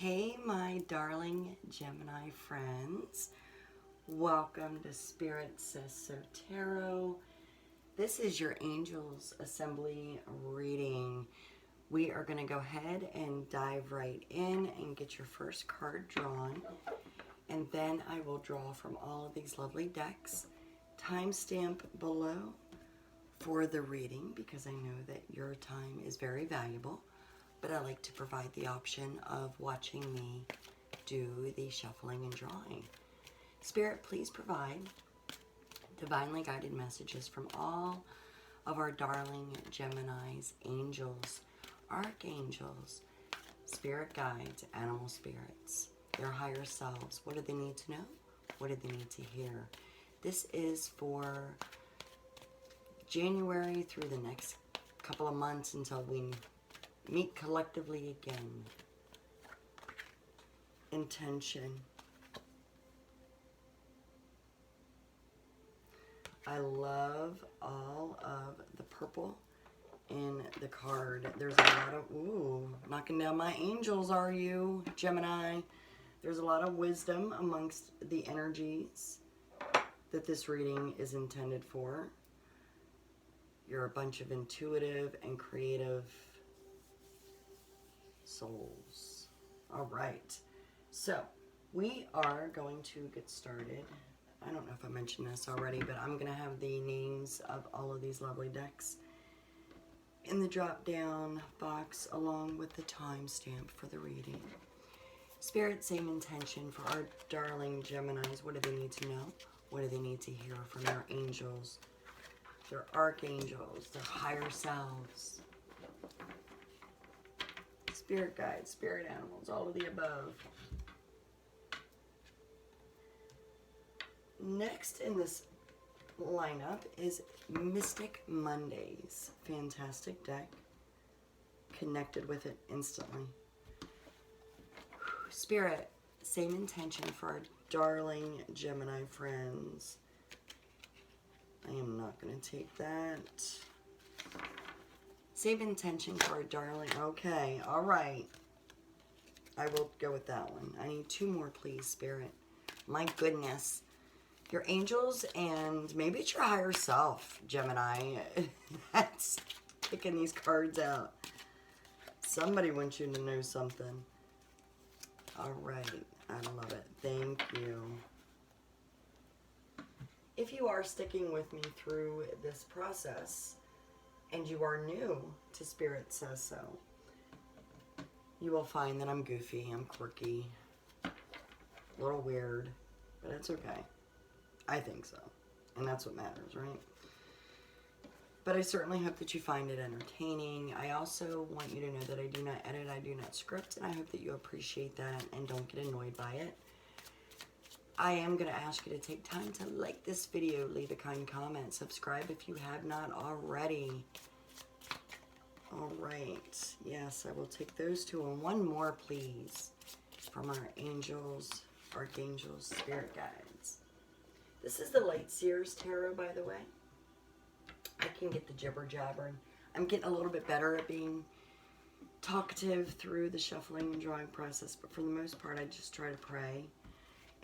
Hey, my darling Gemini friends. Welcome to Spirit Says So Tarot. This is your Angels Assembly reading. We are going to go ahead and dive right in and get your first card drawn. And then I will draw from all of these lovely decks. Timestamp below for the reading because I know that your time is very valuable. But I like to provide the option of watching me do the shuffling and drawing. Spirit, please provide divinely guided messages from all of our darling Geminis, angels, archangels, spirit guides, animal spirits, their higher selves. What do they need to know? What do they need to hear? This is for January through the next couple of months until we meet collectively again. Intention. I love all of the purple in the card. There's a lot of, ooh, knocking down my angels, are you, Gemini? There's a lot of wisdom amongst the energies that this reading is intended for. You're a bunch of intuitive and creative souls. All right, so we are going to get started. I don't know if I mentioned this already, but I'm going to have the names of all of these lovely decks in the drop down box along with the timestamp for the reading. Spirit, same intention for our darling Geminis. What do they need to know? What do they need to hear from their angels, their archangels, their higher selves? Spirit guides, spirit animals, all of the above. Next in this lineup is Mystic Mondays. Fantastic deck. Connected with it instantly. Spirit, same intention for our darling Gemini friends. I am not going to take that. Same intention for our darling. Okay, all right. I will go with that one. I need two more, please, Spirit. My goodness. Your angels and maybe it's your higher self, Gemini. That's picking these cards out. Somebody wants you to know something. All right. I love it. Thank you. If you are sticking with me through this process, and you are new to Spirit Says So, you will find that I'm goofy, I'm quirky, a little weird, but it's okay. I think so, and that's what matters, right? But I certainly hope that you find it entertaining. I also want you to know that I do not edit, I do not script, and I hope that you appreciate that and don't get annoyed by it. I am going to ask you to take time to like this video, leave a kind comment, subscribe if you have not already. All right. Yes, I will take those two and one more, please, from our angels, archangels, spirit guides. This is the Light Seers Tarot, by the way. I can get the jibber jabbering. I'm getting a little bit better at being talkative through the shuffling and drawing process, but for the most part, I just try to pray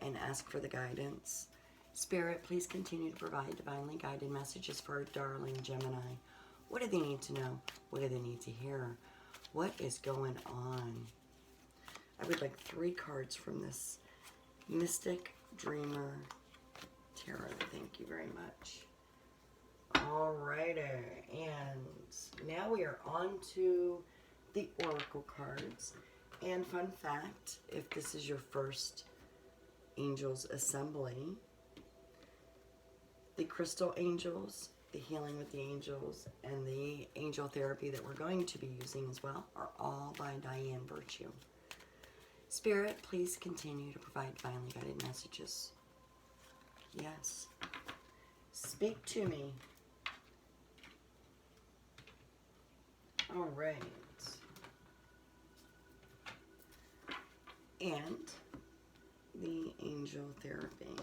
and ask for the guidance. Spirit, please continue to provide divinely guided messages for our darling Gemini. What do they need to know? What do they need to hear? What is going on? I would like 3 cards from this Mystic Dreamer Tarot. Thank you very much. Alrighty, and now we are on to the Oracle cards. And fun fact, if this is your first Angels Assembly, the Crystal Angels, the Healing with the Angels, and the Angel Therapy that we're going to be using as well are all by Diane Virtue. Spirit, please continue to provide divinely guided messages. Yes. Speak to me. All right. And the Angel Therapy.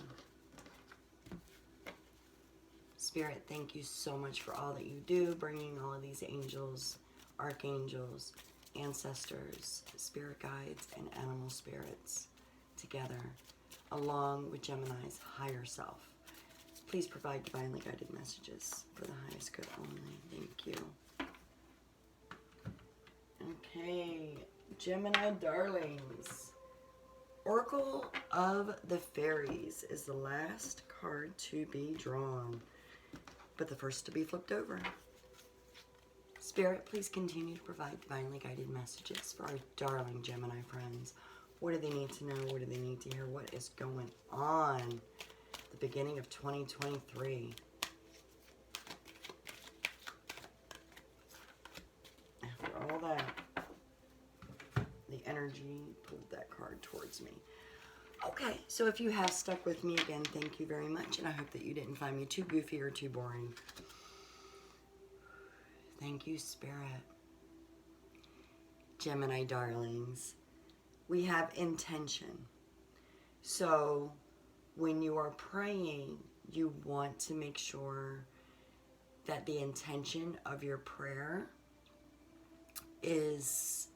Spirit, thank you so much for all that you do, bringing all of these angels, archangels, ancestors, spirit guides, and animal spirits together, along with Gemini's higher self. Please provide divinely guided messages for the highest good only. Thank you. Okay, Gemini darlings. Oracle of the Fairies is the last card to be drawn, but the first to be flipped over. Spirit, please continue to provide divinely guided messages for our darling Gemini friends. What do they need to know? What do they need to hear? What is going on? The beginning of 2023. After all that, the energy pulled that card towards me. Okay, so if you have stuck with me again, thank you very much, and I hope that you didn't find me too goofy or too boring. Thank you, Spirit. Gemini darlings, we have intention. So when you are praying, you want to make sure that the intention of your prayer is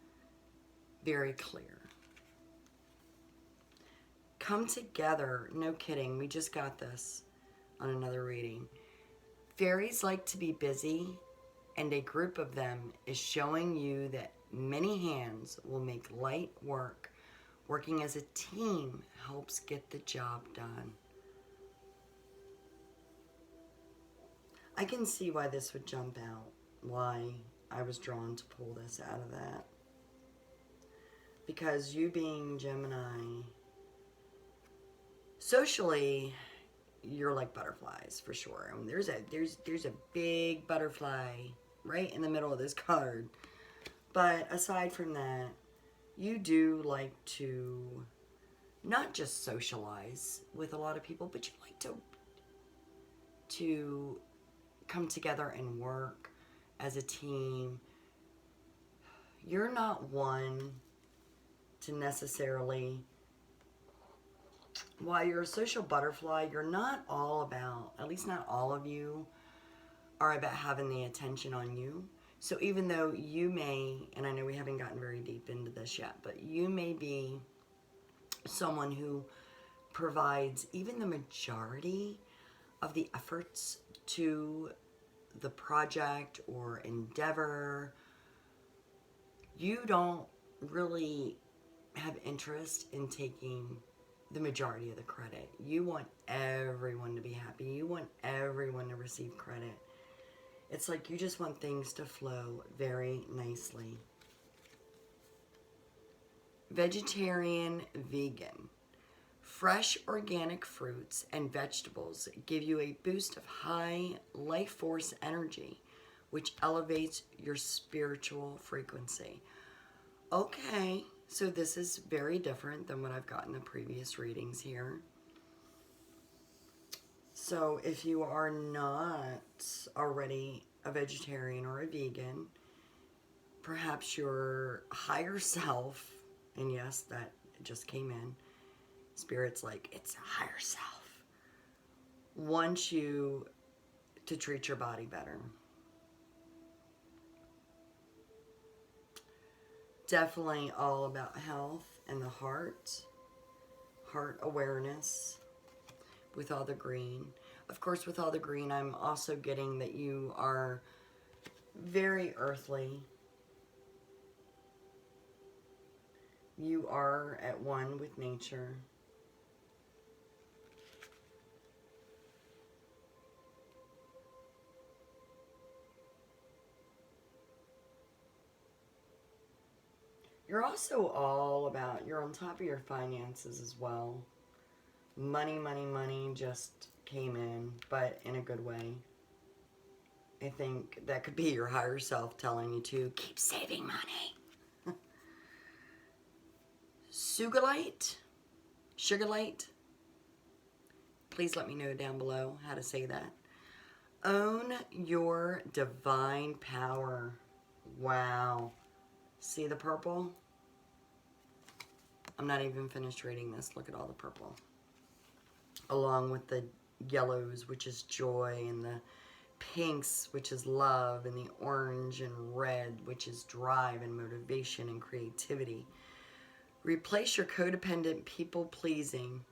very clear. Come together. No kidding. We just got this on another reading. Fairies like to be busy, and a group of them is showing you that many hands will make light work. Working as a team helps get the job done. I can see why this would jump out, why I was drawn to pull this out of that. Because you being Gemini, socially, you're like butterflies for sure. I mean, there's a big butterfly right in the middle of this card. But aside from that, you do like to not just socialize with a lot of people, but you like to come together and work as a team. You're not one to necessarily, while you're a social butterfly, you're not all about, at least not all of you are about having the attention on you. So even though you may, and I know we haven't gotten very deep into this yet, but you may be someone who provides even the majority of the efforts to the project or endeavor, you don't really have interest in taking the majority of the credit. You want everyone to be happy. You want everyone to receive credit. It's like you just want things to flow very nicely. Vegetarian, vegan. Fresh organic fruits and vegetables give you a boost of high life force energy, which elevates your spiritual frequency. Okay, so this is very different than what I've got in the previous readings here. So if you are not already a vegetarian or a vegan, perhaps your higher self, and yes, that just came in, Spirit's like, it's a higher self, wants you to treat your body better. Definitely all about health and the heart awareness with all the green. Of course, with all the green, I'm also getting that you are very earthly. You are at one with nature. You're also all about, you're on top of your finances as well. Money, money, money just came in, but in a good way. I think that could be your higher self telling you to keep saving money. Sugarlight. Please let me know down below how to say that. Own your divine power. Wow. See the purple? I'm not even finished reading this. Look at all the purple. Along with the yellows, which is joy, and the pinks, which is love, and the orange and red, which is drive and motivation and creativity. Replace your codependent people-pleasing.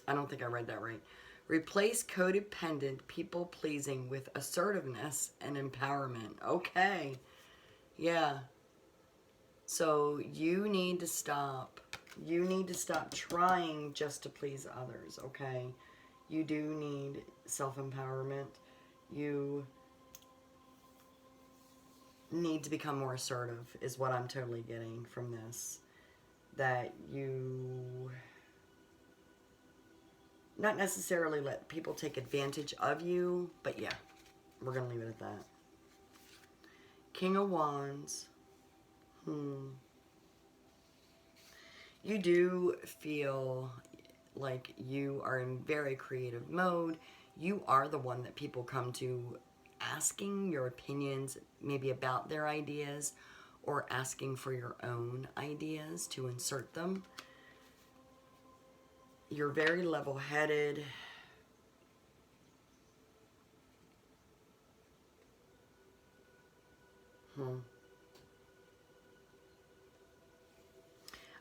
I don't think I read that right. Replace codependent people-pleasing with assertiveness and empowerment. Okay. Yeah. So you need to stop. You need to stop trying just to please others, okay? You do need self-empowerment. You need to become more assertive is what I'm totally getting from this. That you not necessarily let people take advantage of you, but yeah, we're going to leave it at that. King of Wands. You do feel like you are in very creative mode. You are the one that people come to asking your opinions, maybe about their ideas, or asking for your own ideas to insert them. You're very level-headed.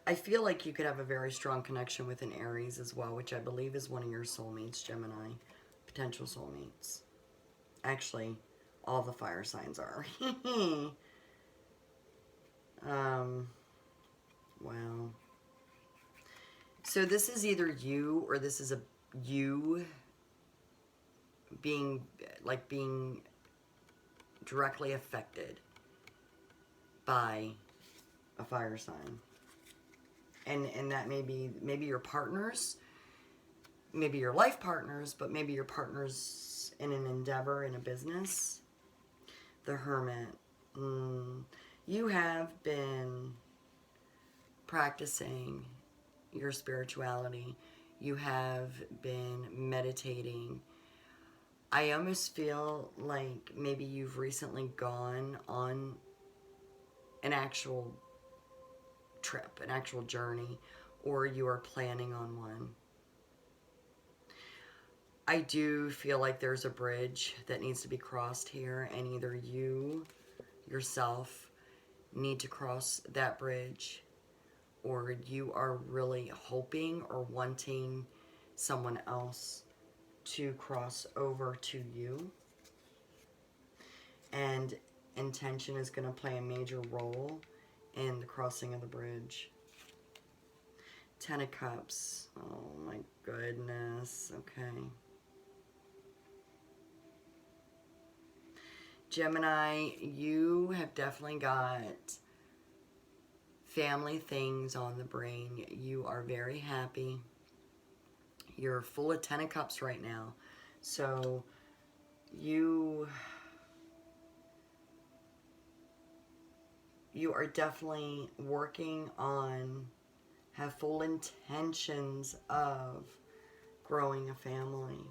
I feel like you could have a very strong connection with an Aries as well, which I believe is one of your soulmates, Gemini. Potential soulmates. Actually, all the fire signs are. Wow. So this is either you or this is you being directly affected by a fire sign. And that may be maybe your partners, maybe your life partners, but maybe your partners in an endeavor, in a business. The Hermit. You have been practicing your spirituality. You have been meditating. I almost feel like maybe you've recently gone on an actual trip, an actual journey, or you are planning on one. I do feel like there's a bridge that needs to be crossed here, and either you yourself need to cross that bridge, or you are really hoping or wanting someone else to cross over to you. And intention is going to play a major role in the crossing of the bridge. Ten of Cups. Oh my goodness. Okay. Gemini, you have definitely got family things on the brain. You are very happy. You're full of Ten of Cups right now. So you are definitely working on, have full intentions of growing a family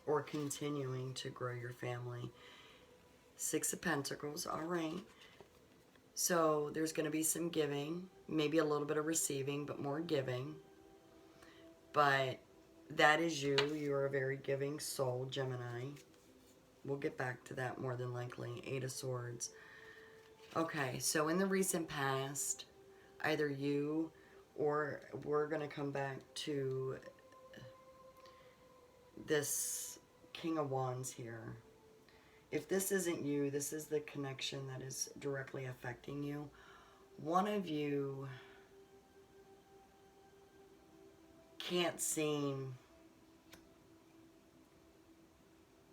or continuing to grow your family. Six of Pentacles, all right. So there's going to be some giving, maybe a little bit of receiving, but more giving. But that is you. You are a very giving soul, Gemini. We'll get back to that more than likely. Eight of Swords. Okay, so in the recent past, either you or we're going to come back to this King of Wands here. If this isn't you, this is the connection that is directly affecting you. One of you can't seem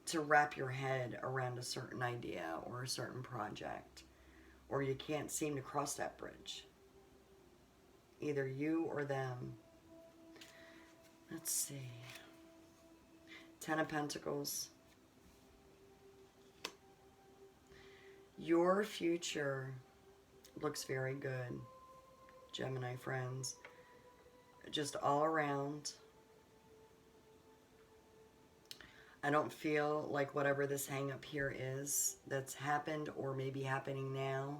to wrap your head around a certain idea or a certain project, or you can't seem to cross that bridge. Either you or them. Let's see. Ten of Pentacles. Your future looks very good, Gemini friends. Just all around. I don't feel like whatever this hang up here is that's happened or maybe happening now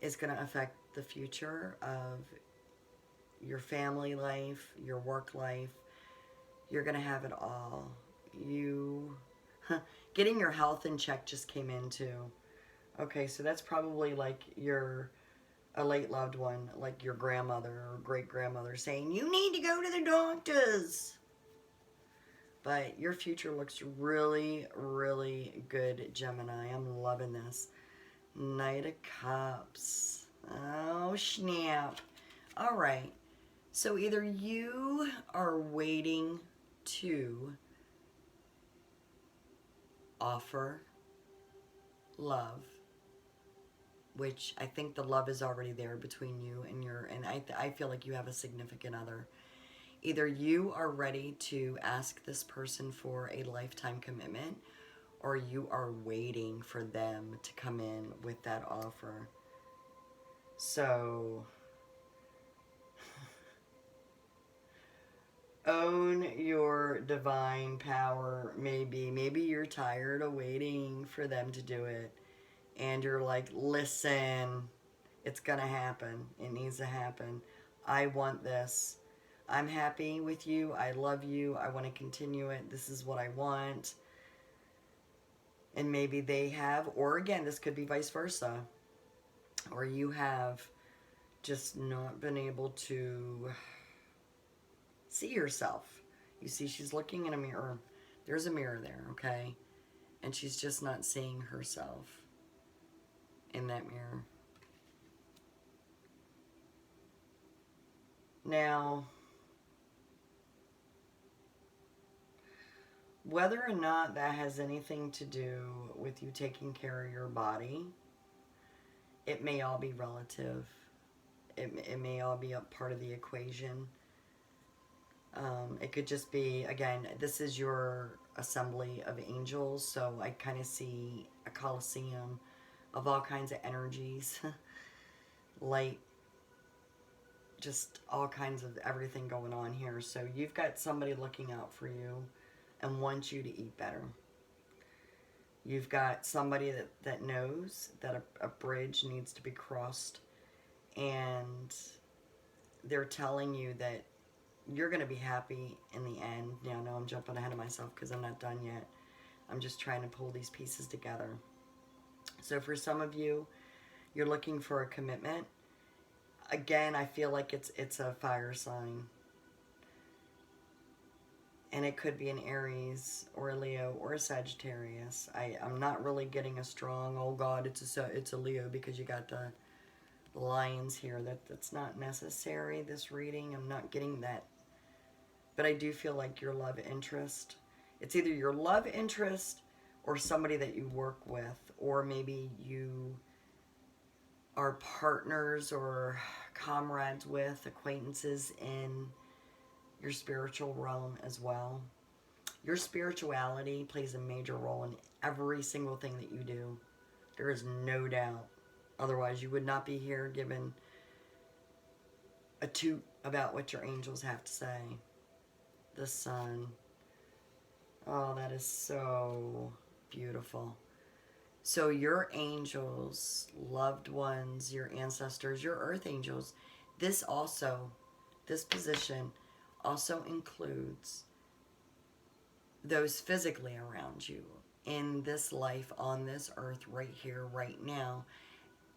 is going to affect the future of your family life, your work life. You're going to have it all. You, getting your health in check just came in too. Okay, so that's probably like a late loved one, like your grandmother or great-grandmother saying, you need to go to the doctors. But your future looks really, really good, Gemini. I'm loving this. Knight of Cups. Oh, snap. All right. So either you are waiting to offer love, which I think the love is already there between you and I feel like you have a significant other. Either you are ready to ask this person for a lifetime commitment, or you are waiting for them to come in with that offer. So, own your divine power. Maybe you're tired of waiting for them to do it. And you're like, listen, it's gonna happen. It needs to happen. I want this. I'm happy with you. I love you. I want to continue it. This is what I want. And maybe they have, or again, this could be vice versa. Or you have just not been able to see yourself. You see, she's looking in a mirror. There's a mirror there, okay? And she's just not seeing herself in that mirror. Now, whether or not that has anything to do with you taking care of your body, it may all be relative. It may all be a part of the equation. It could just be, again, this is your assembly of angels, so I kind of see a coliseum of all kinds of energies, light, just all kinds of everything going on here. So you've got somebody looking out for you and wants you to eat better. You've got somebody that knows that a bridge needs to be crossed, and they're telling you that you're going to be happy in the end. Now, no, I'm jumping ahead of myself because I'm not done yet. I'm just trying to pull these pieces together. So for some of you, you're looking for a commitment. Again, I feel like it's a fire sign. And it could be an Aries or a Leo or a Sagittarius. I'm not really getting a strong, oh God, it's a Leo, because you got the lions here. That's not necessary, this reading. I'm not getting that. But I do feel like your love interest. It's either your love interest or somebody that you work with, or maybe you are partners or comrades with, acquaintances in your spiritual realm as well. Your spirituality plays a major role in every single thing that you do. There is no doubt. Otherwise, you would not be here giving a toot about what your angels have to say. The sun. Oh, that is so beautiful. So your angels, loved ones, your ancestors, your earth angels, this position also includes those physically around you in this life, on this earth, right here, right now.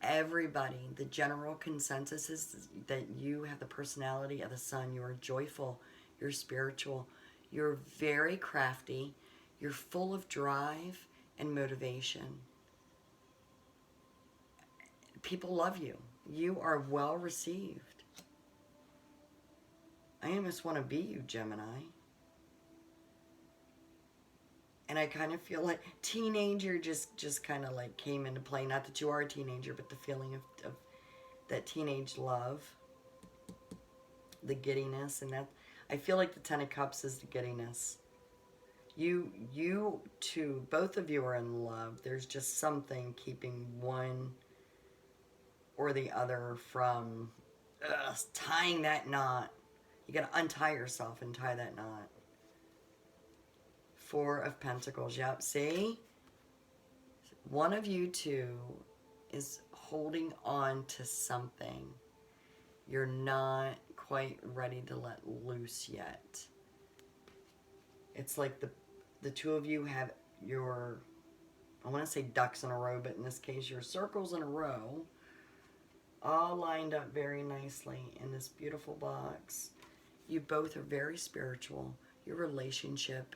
Everybody, the general consensus is that you have the personality of the sun. You are joyful, you're spiritual, you're very crafty, you're full of drive and motivation. People love you. You are well received. I almost want to be you, Gemini. And I kind of feel like teenager just kind of like came into play. Not that you are a teenager, but the feeling of that teenage love. The giddiness, and that I feel like the Ten of Cups is the giddiness. You two, both of you are in love. There's just something keeping one or the other from tying that knot. You got to untie yourself and tie that knot. Four of Pentacles. Yep, see? One of you two is holding on to something. You're not quite ready to let loose yet. It's like the two of you have your, I want to say ducks in a row, but in this case, your circles in a row, all lined up very nicely in this beautiful box. You both are very spiritual. Your relationship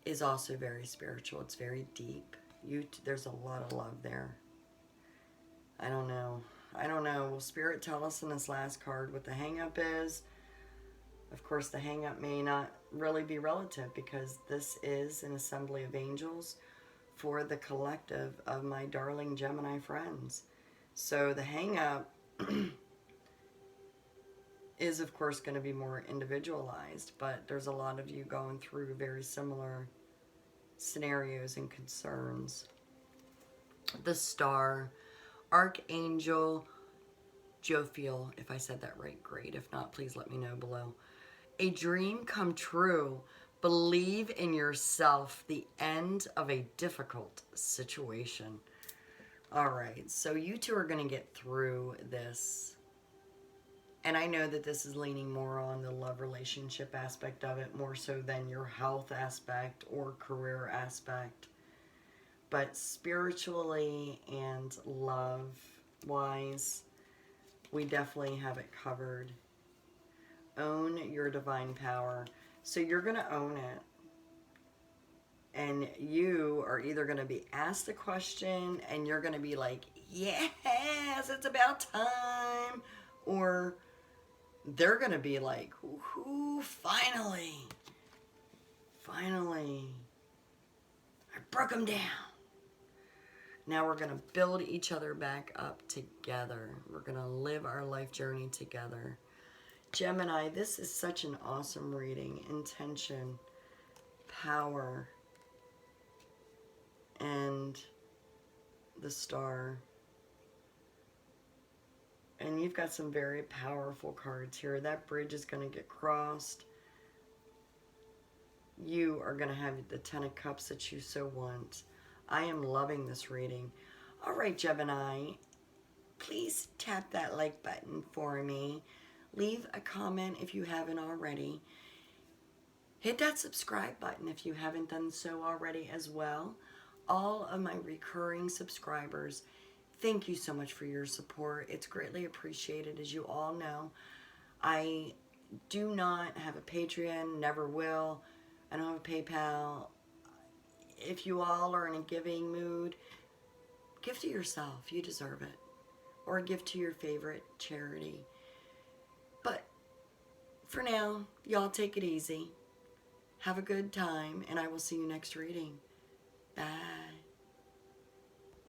is also very spiritual. It's very deep. There's a lot of love there. I don't know. Will Spirit tell us in this last card what the hang-up is? Of course, the hang-up may not really be relative because this is an assembly of angels for the collective of my darling Gemini friends. So the hang-up is, of course, going to be more individualized, but there's a lot of you going through very similar scenarios and concerns. The Star, Archangel Jophiel, if I said that right, great. If not, please let me know below. A dream come true. Believe in yourself. The end of a difficult situation. All right, so you two are going to get through this. And I know that this is leaning more on the love relationship aspect of it, more so than your health aspect or career aspect. But spiritually and love-wise, we definitely have it covered. Own your divine power. So you're going to own it. And you are either going to be asked a question and you're going to be like, yes, it's about time. Or they're going to be like, ooh, finally, I broke them down. Now we're going to build each other back up together. We're going to live our life journey together. Gemini, this is such an awesome reading. Intention, power, and the Star. And you've got some very powerful cards here. That bridge is going to get crossed. You are going to have the Ten of Cups that you so want. I am loving this reading. All right, Gemini, please tap that like button for me. Leave a comment if you haven't already. Hit that subscribe button if you haven't done so already as well. All of my recurring subscribers, thank you so much for your support. It's greatly appreciated. As you all know, I do not have a Patreon, never will. I don't have a PayPal. If you all are in a giving mood, give to yourself. You deserve it. Or give to your favorite charity. But for now, y'all take it easy. Have a good time, and I will see you next reading. Bye.